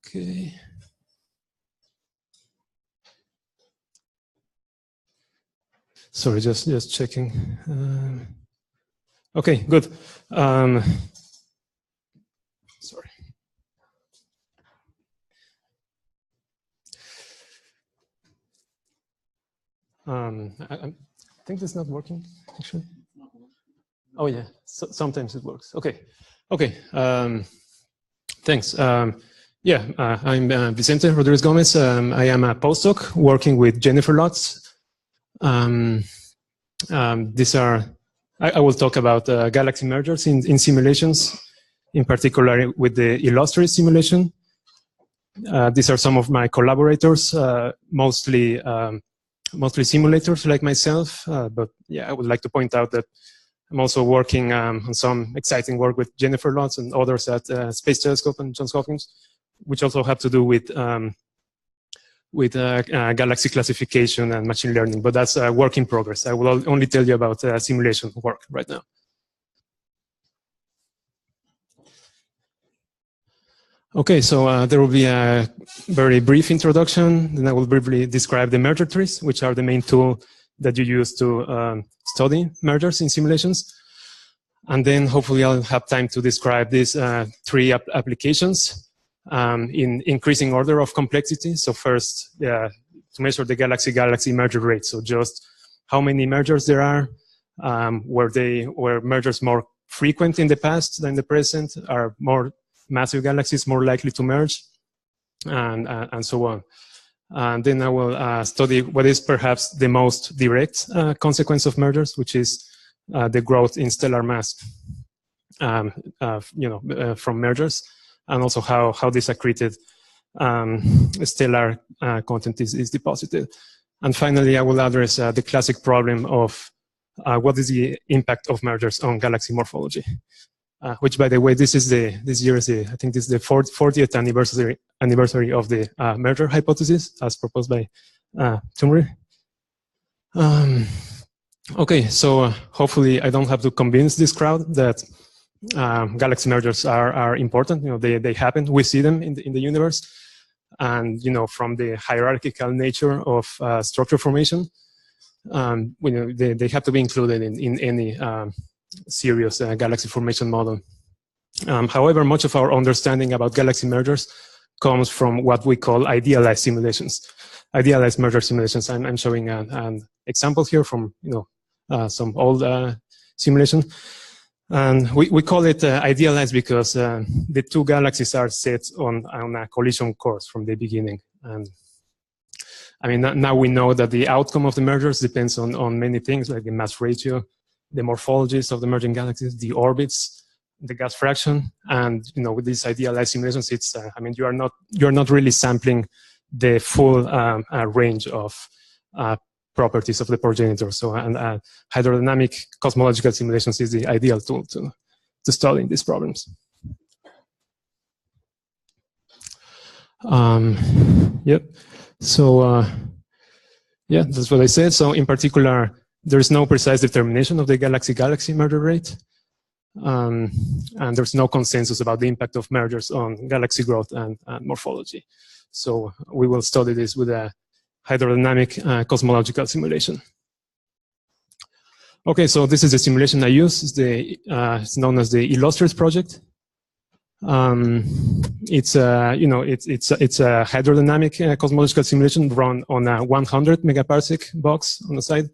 Okay. Sorry, just checking. Okay, good. Sorry. I think this is not working, actually. Oh, yeah, so, sometimes it works. Okay, okay, thanks. Yeah, I'm Vicente Rodriguez-Gomez. I am a postdoc working with Jennifer Lotz. These are, I will talk about galaxy mergers in simulations, in particular with the illustrated simulation. These are some of my collaborators, mostly simulators like myself, but yeah, I would like to point out that I'm also working on some exciting work with Jennifer Lotz and others at Space Telescope and Johns Hopkins, which also have to do with galaxy classification and machine learning, but that's a work in progress. I will only tell you about simulation work right now. Okay, so there will be a very brief introduction, then I will briefly describe the merger trees, which are the main tool that you use to study mergers in simulations. And then hopefully I'll have time to describe these three applications in increasing order of complexity. So first, to measure the galaxy-galaxy merger rate. So just how many mergers there are, were mergers more frequent in the past than the present, are more massive galaxies more likely to merge, and so on. And then I will study what is perhaps the most direct consequence of mergers, which is the growth in stellar mass, from mergers, and also how this accreted stellar content is deposited. And finally, I will address the classic problem of what is the impact of mergers on galaxy morphology. Which, by the way, this year is I think this is the 40th anniversary of the merger hypothesis as proposed by Tumri. Okay, so hopefully I don't have to convince this crowd that galaxy mergers are important. You know, they happen. We see them in the universe, and from the hierarchical nature of structure formation, they have to be included in any serious galaxy formation model. However, much of our understanding about galaxy mergers comes from what we call idealized simulations, idealized merger simulations. I'm showing an example here from some old simulation, and we call it idealized because the two galaxies are set on a collision course from the beginning. And I mean, now we know that the outcome of the mergers depends on many things, like the mass ratio, the morphologies of the merging galaxies, the orbits, the gas fraction, and with these idealized simulations, it's I mean, you're not really sampling the full range of properties of the progenitor. So, and hydrodynamic cosmological simulations is the ideal tool to study these problems. Yep. So yeah, that's what I said. So in particular, there is no precise determination of the galaxy-galaxy merger rate, and there's no consensus about the impact of mergers on galaxy growth and morphology. So we will study this with a hydrodynamic cosmological simulation. Okay, so this is the simulation I use. It's known as the Illustrious project. It's a hydrodynamic cosmological simulation run on a 100 megaparsec box on the side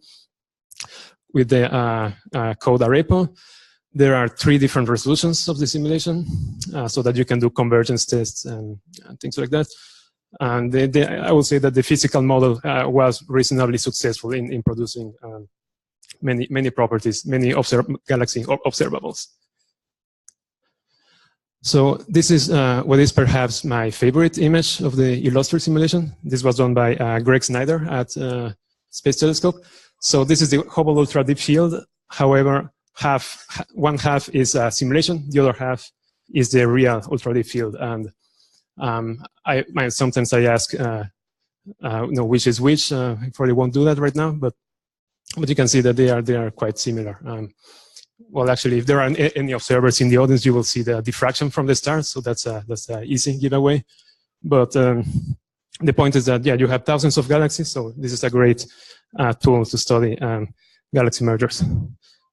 with the code arepo. There are 3 different resolutions of the simulation, so that you can do convergence tests and things like that. And I would say that the physical model was reasonably successful in producing many properties, many galaxy observables. So this is what is perhaps my favorite image of the Illustrious simulation. This was done by Greg Snyder at Space Telescope. So this is the Hubble Ultra Deep Field. However, one half is a simulation, the other half is the real ultra deep field. And sometimes I ask, which is which. I probably won't do that right now, but you can see that they are quite similar. Well, actually, if there are any observers in the audience, you will see the diffraction from the stars. So that's a easy giveaway. But the point is that, yeah, you have thousands of galaxies, so this is a great tool to study galaxy mergers.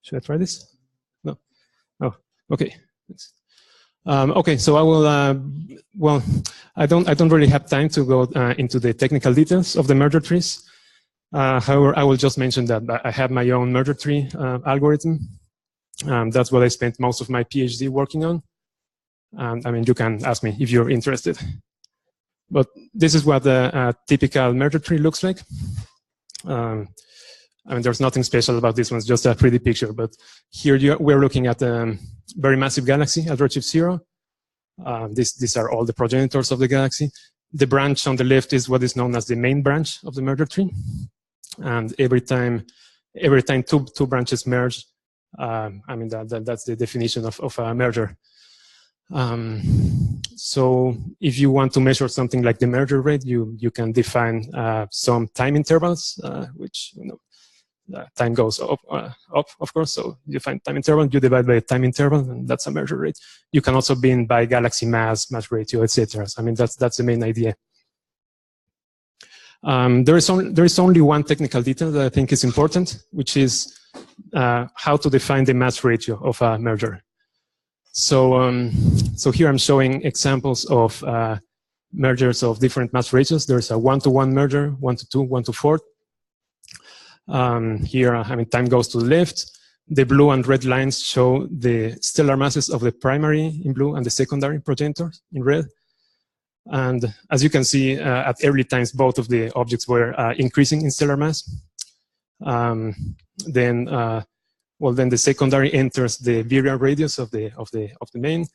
Should I try this? No. Oh, okay. Thanks. Okay, so I will. Well, I don't really have time to go into the technical details of the merger trees. However, I will just mention that I have my own merger tree algorithm. That's what I spent most of my PhD working on. And I mean, you can ask me if you're interested. But this is what a typical merger tree looks like. I mean, there's nothing special about this one, it's just a pretty picture. But here we're looking at a very massive galaxy at redshift 0. These are all the progenitors of the galaxy. The branch on the left is what is known as the main branch of the merger tree. And every time two branches merge, I mean, that's the definition of a merger. So if you want to measure something like the merger rate, you can define some time intervals, which, you know, time goes up, of course. So you find time interval, you divide by a time interval, and that's a merger rate. You can also bin by galaxy mass ratio, etc. So, I mean, that's the main idea. There is only one technical detail that I think is important, which is how to define the mass ratio of a merger. So, so here I'm showing examples of mergers of different mass ratios. There's a 1-to-1 merger, 1-to-2, 1-to-4. Here, I mean, time goes to the left. The blue and red lines show the stellar masses of the primary in blue and the secondary progenitors in red. And as you can see, at early times, both of the objects were increasing in stellar mass. Well, then the secondary enters the virial radius of the main.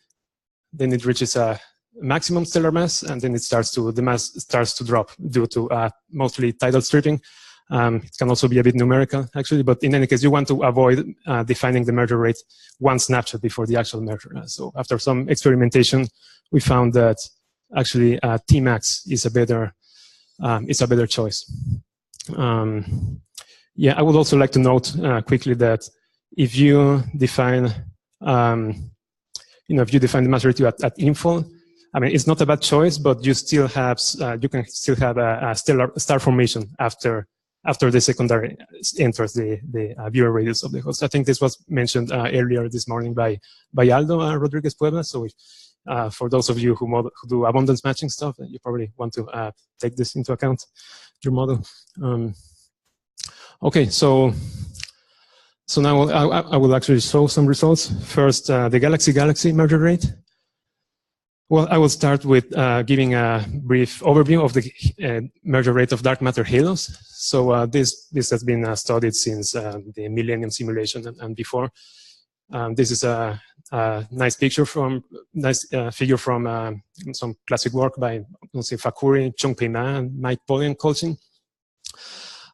Then it reaches a maximum stellar mass, and then the mass starts to drop due to mostly tidal stripping. It can also be a bit numerical, actually, but in any case, you want to avoid defining the merger rate one snapshot before the actual merger. So after some experimentation, we found that actually Tmax is a better choice. Yeah, I would also like to note quickly that if you define, if you define the mass ratio at infall, I mean, it's not a bad choice, but you still have, you can still have a star formation after the secondary enters the virial radius of the host. I think this was mentioned earlier this morning by Aldo Rodriguez-Puebla. So for those of you who do abundance matching stuff, you probably want to take this into account, your model. Okay, so now I will actually show some results. First, the galaxy-galaxy merger rate. Well, I will start with giving a brief overview of the merger rate of dark matter halos. So this has been studied since the Millennium simulation and before. This is a nice figure from some classic work by Fakuri, Chongpei Ma, and Mike Polly and Colchin.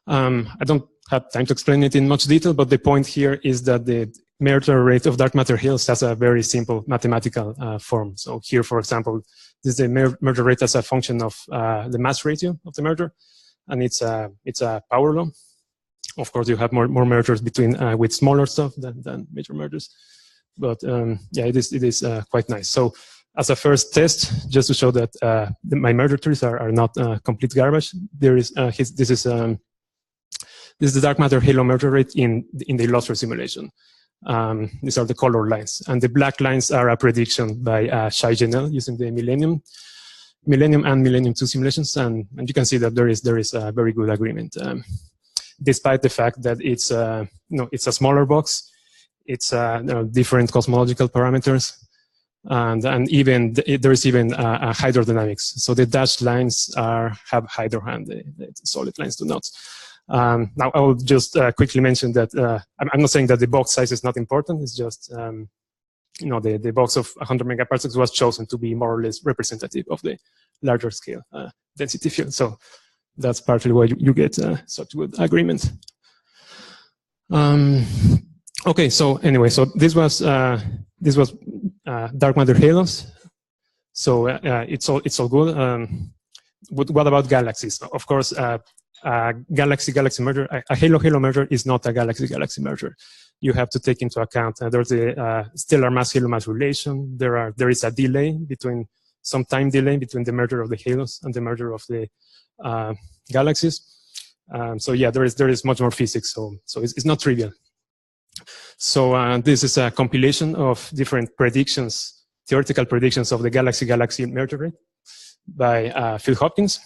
I don't have time to explain it in much detail, but the point here is that the merger rate of dark matter halos has a very simple mathematical form. So here, for example, this is the merger rate as a function of the mass ratio of the merger, and it's a power law. Of course, you have more mergers with smaller stuff than major mergers, but yeah, it is quite nice. So as a first test, just to show that my merger trees are not complete garbage, this is the dark matter halo merger rate in the illustrator simulation. These are the color lines, and the black lines are a prediction by Shai Genel using the Millennium and Millennium 2 simulations, and you can see that there is a very good agreement, despite the fact that it's a smaller box, it's different cosmological parameters, and even there is even a hydrodynamics. So the dashed lines have hydro, and the solid lines do not. Now I will just quickly mention that I'm not saying that the box size is not important. It's just the box of 100 megaparsecs was chosen to be more or less representative of the larger scale density field. So that's partly why you get such good agreement. Okay, so anyway, so this was dark matter halos. So it's all good. What about galaxies? Of course. Galaxy-galaxy merger, a halo-halo merger is not a galaxy-galaxy merger. You have to take into account there's a stellar mass-halo mass relation. There is a delay between some time delay between the merger of the halos and the merger of the galaxies. So yeah, there is much more physics, so it's not trivial. So this is a compilation of different predictions, theoretical predictions of the galaxy-galaxy merger rate by Phil Hopkins.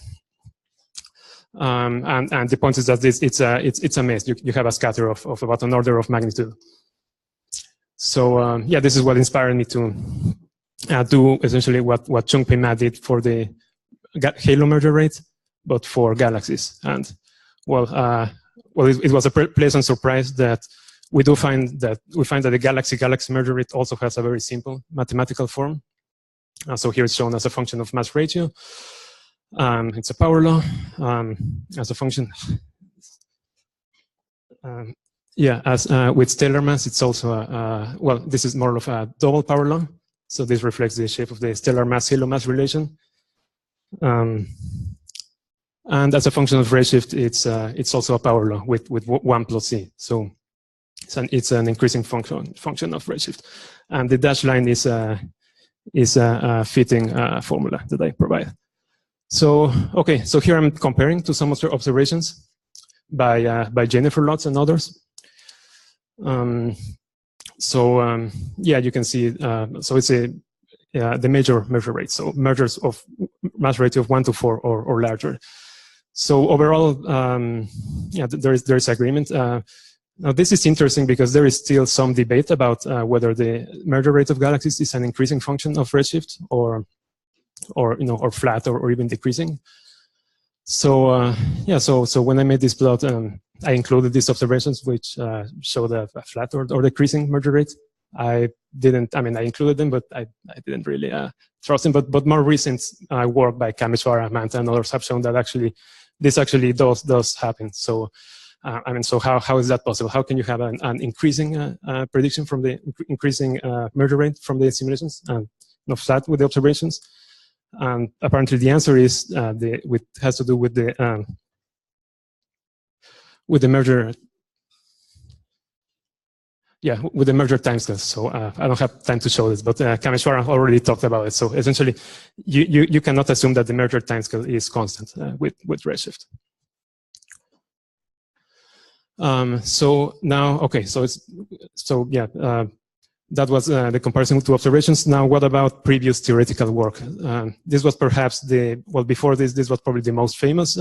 And the point is that it's a mess. You have a scatter of about an order of magnitude. So yeah, this is what inspired me to do essentially what Chung-Pei Ma did for the halo merger rate, but for galaxies. And well, it was a pleasant surprise that we find that the galaxy-galaxy merger rate also has a very simple mathematical form. So here it's shown as a function of mass ratio. It's a power law as a function. Yeah, as with stellar mass, it's also well, this is more of a double power law. So this reflects the shape of the stellar mass-halo mass relation. And as a function of redshift, it's also a power law with 1 plus c. So it's an increasing function of redshift. And the dashed line is a fitting formula that I provide. So okay, so here I'm comparing to some observations by Jennifer Lutz and others. Yeah, you can see. So it's the major merger rate. So mergers of mass ratio of 1 to 4 or larger. So overall, yeah, there is agreement. Now this is interesting because there is still some debate about whether the merger rate of galaxies is an increasing function of redshift or flat or even decreasing. So yeah, so when I made this plot, I included these observations which show a flat or decreasing merger rate. I included them, but I didn't really trust them. But more recent work by Kameshwara, Manta, and others have shown that this actually does happen. So so how is that possible? How can you have an increasing prediction from the increasing merger rate from the simulations and flat with the observations? And apparently the answer is has to do with the merger. Yeah, with the merger timescales. So I don't have time to show this, but Kameshwara already talked about it. So essentially, you cannot assume that the merger timescale is constant with redshift. So now, okay, yeah, that was the comparison to observations. Now, what about previous theoretical work? This was perhaps before this was probably the most famous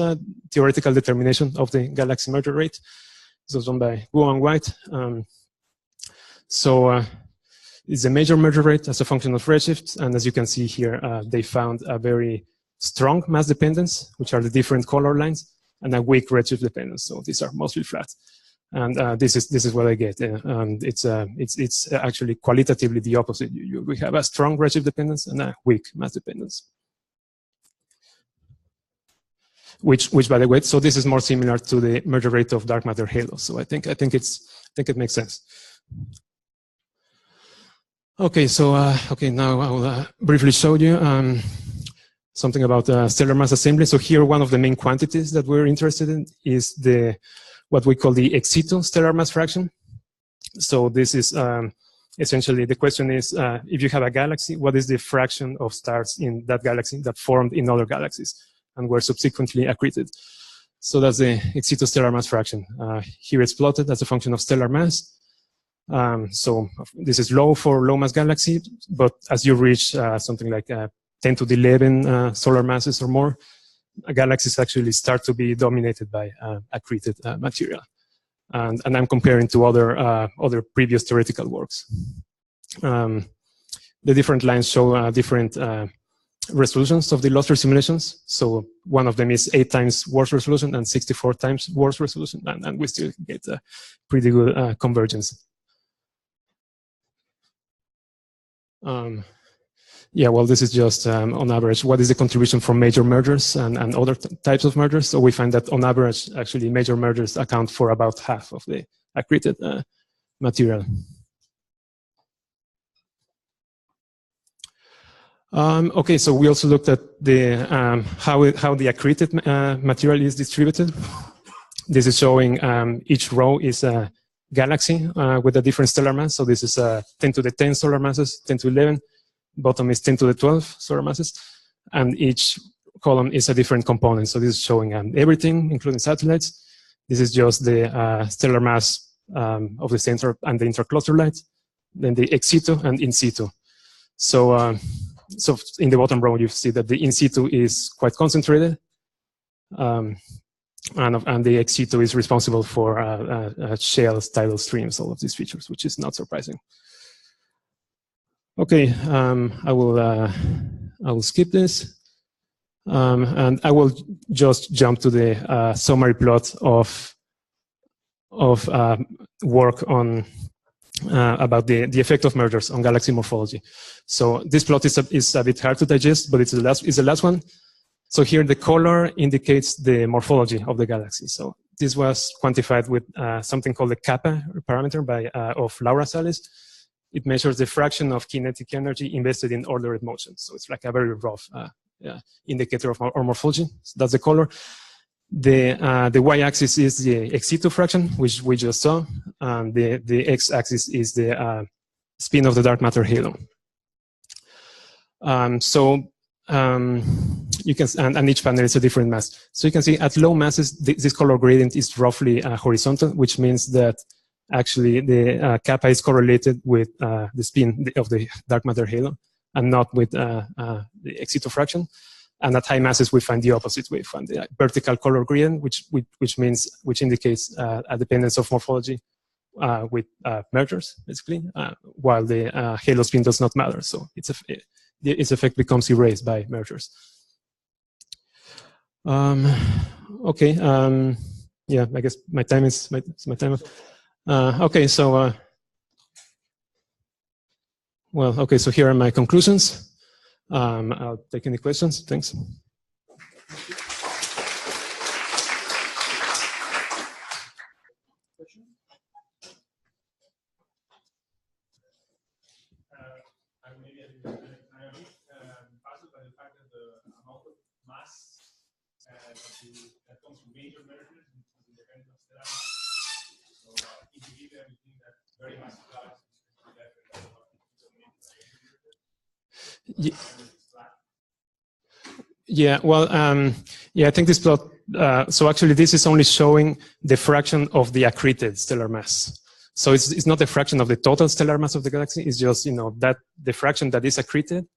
theoretical determination of the galaxy merger rate. This was done by Guo and White. It's a major merger rate as a function of redshift. And as you can see here, they found a very strong mass dependence, which are the different color lines, and a weak redshift dependence. So these are mostly flat. And this is what I get. It's actually qualitatively the opposite. We have a strong redshift dependence and a weak mass dependence. Which by the way, so this is more similar to the merger rate of dark matter halos. So I think it makes sense. Okay, so okay, now I will briefly show you something about stellar mass assembly. So here, one of the main quantities that we're interested in is what we call the Xito stellar mass fraction. So this is essentially the question is, if you have a galaxy, what is the fraction of stars in that galaxy that formed in other galaxies and were subsequently accreted? So that's the Xito stellar mass fraction. Here it's plotted as a function of stellar mass. So this is low for low mass galaxy, but as you reach something like 10 to the 11 solar masses or more, galaxies actually start to be dominated by accreted material. And I'm comparing to other previous theoretical works. The different lines show different resolutions of the luster simulations. So one of them is 8 times worse resolution and 64 times worse resolution, and we still get a pretty good convergence. Yeah, well, this is just on average, what is the contribution from major mergers and other types of mergers? So we find that on average, actually, major mergers account for about half of the accreted material. Okay, so we also looked at the how the accreted material is distributed. This is showing each row is a galaxy with a different stellar mass. So this is 10 to the 10 solar masses, 10 to 11, bottom is 10 to the 12 solar masses, and each column is a different component. So this is showing everything, including satellites. This is just the stellar mass of the center and the intercluster lights, then the Xito and in situ. So, so in the bottom row, you see that the in situ is quite concentrated, and the Xito is responsible for shales, tidal streams, all of these features, which is not surprising. Okay, I will skip this, and I will just jump to the summary plot of work on about the effect of mergers on galaxy morphology. So this plot is a bit hard to digest, but it's the last one. So here the color indicates the morphology of the galaxy. So this was quantified with something called the kappa parameter by of Laura Sales. It measures the fraction of kinetic energy invested in ordered motion. So it's like a very rough indicator of our morphology. So that's the color. The y-axis is the Xito fraction, which we just saw, and the x-axis is the spin of the dark matter halo. You can, and each panel is a different mass. So you can see at low masses, this color gradient is roughly horizontal, which means that actually the kappa is correlated with the spin of the dark matter halo, and not with the Xito fraction. And at high masses, we find the opposite. We find the vertical color gradient, which indicates a dependence of morphology with mergers, basically, while the halo spin does not matter. So its effect becomes erased by mergers. Okay. Yeah, I guess my time is my time. Okay, so well, okay. So here are my conclusions. I'll take any questions. Thanks. That comes from major mergers in the event of stellar mass. So if you give everything that very massive galaxies, yeah, well, yeah, I think this plot, so actually this is only showing the fraction of the accreted stellar mass. So it's not a fraction of the total stellar mass of the galaxy, it's just, you know, that the fraction that is accreted,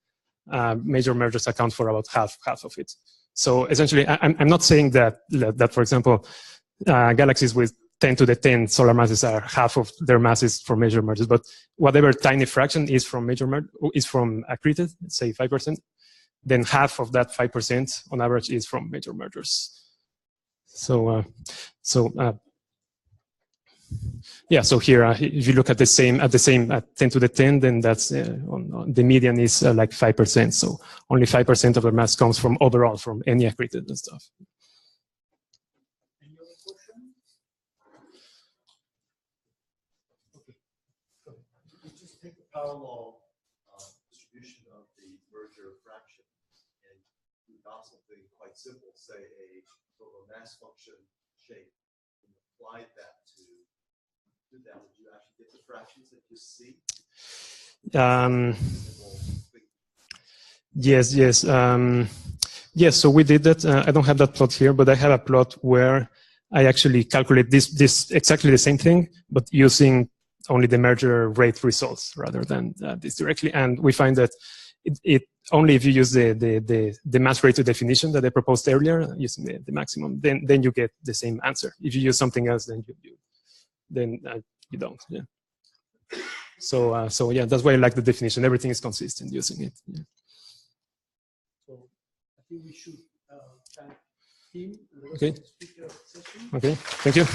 major mergers account for about half of it. So essentially, I'm not saying that for example, galaxies with 10 to the 10 solar masses are half of their masses from major mergers, but whatever tiny fraction is from accreted, say 5%, then half of that 5% on average is from major mergers. So, yeah. So here, if you look at the same at 10 to the 10, then that's on the median is like 5%. So only 5% of the mass comes from overall from any accreted and stuff. Any other question? Okay. You just take the parallel distribution of the merger fraction, and you adopt something quite simple, say a sort of a mass function shape, and apply that to do that. Would you actually get the fractions that you see? Yes, yes. Yes, so we did that. I don't have that plot here, but I have a plot where I actually calculate this exactly the same thing, but using only the merger rate results rather than this directly. And we find that it only if you use the mass rate definition that I proposed earlier, using the maximum, then you get the same answer. If you use something else, then you don't. Yeah. So yeah, that's why I like the definition. Everything is consistent using it. Yeah. So I think we should thank him. Okay. Okay. Thank you.